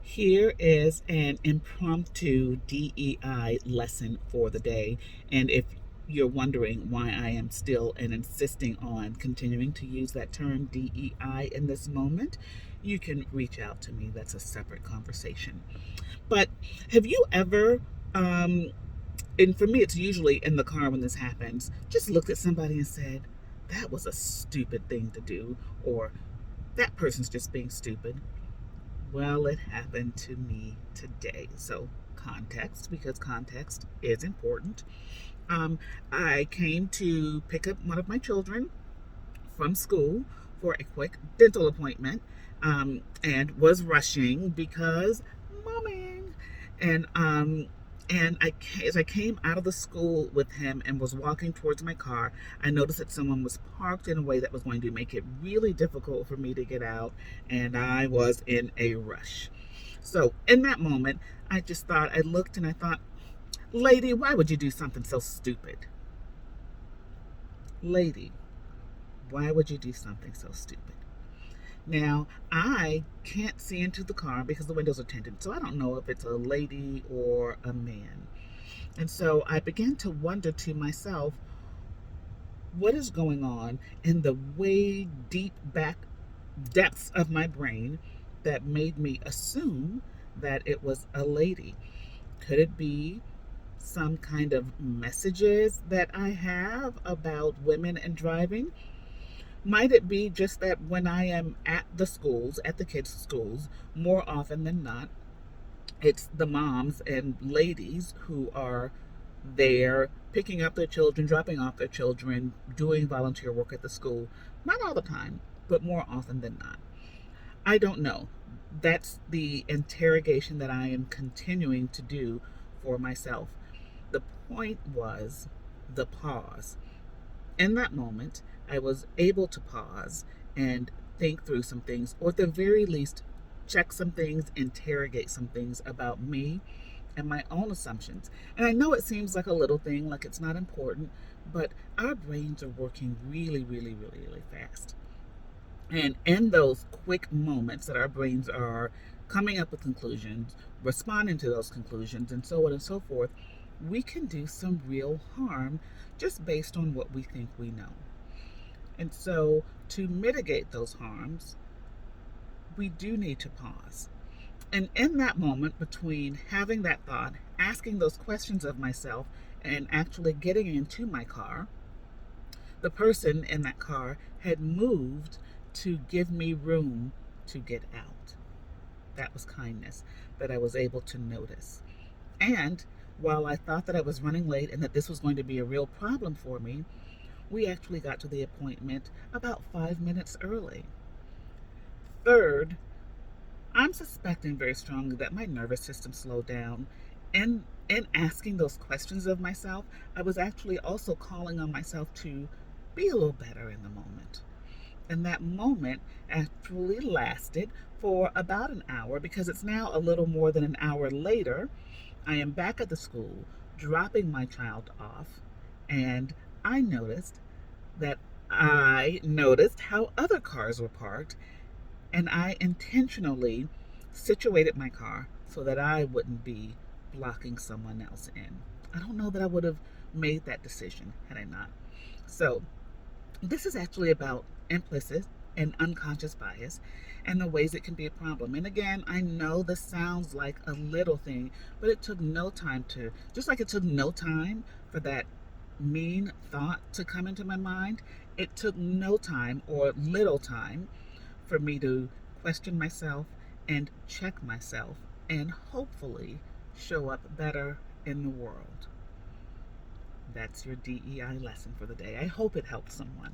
Here is an impromptu DEI lesson for the day. And if you're wondering why I am still and insisting on continuing to use that term DEI in this moment, you can reach out to me. That's a separate conversation. But have you ever, um, and for me, it's usually in the car when this happens, just looked at somebody and said, that was a stupid thing to do, or that person's just being stupid? Well, it happened to me today. So, context, because context is important. Um, I came to pick up one of my children from school for a quick dental appointment, and was rushing because momming. And as I came out of the school with him and was walking towards my car, I noticed that someone was parked in a way that was going to make it really difficult for me to get out, and I was in a rush. So in that moment, I looked and I thought, lady, why would you do something so stupid? Lady, why would you do something so stupid? Now, I can't see into the car because the windows are tinted, so I don't know if it's a lady or a man. And so I began to wonder to myself, what is going on in the way deep back depths of my brain that made me assume that it was a lady? Could it be some kind of messages that I have about women and driving? Might it be just that when I am at the schools, at the kids' schools, more often than not, it's the moms and ladies who are there picking up their children, dropping off their children, doing volunteer work at the school? Not all the time, but more often than not. I don't know. That's the interrogation that I am continuing to do for myself. The point was the pause. In that moment, I was able to pause and think through some things, or at the very least, check some things, interrogate some things about me and my own assumptions. And I know it seems like a little thing, like it's not important, but our brains are working really, really, really, really fast. And in those quick moments that our brains are coming up with conclusions, responding to those conclusions, and so on and so forth, we can do some real harm just based on what we think we know. And so, to mitigate those harms, we do need to pause. And in that moment between having that thought, asking those questions of myself, and actually getting into my car, the person in that car had moved to give me room to get out. That was kindness that I was able to notice. And while I thought that I was running late and that this was going to be a real problem for me, we actually got to the appointment about 5 minutes early. Third, I'm suspecting very strongly that my nervous system slowed down. In asking those questions of myself, I was actually also calling on myself to be a little better in the moment. And that moment actually lasted for about an hour, because it's now a little more than an hour later. I am back at the school dropping my child off, and I noticed how other cars were parked, and I intentionally situated my car so that I wouldn't be blocking someone else in. I don't know that I would have made that decision had I not. So, this is actually about implicit and unconscious bias and the ways it can be a problem. And again, I know this sounds like a little thing, but it took no time to, just like it took no time for that mean thought to come into my mind, it took no time or little time for me to question myself and check myself and hopefully show up better in the world. That's your DEI lesson for the day. I hope it helps someone.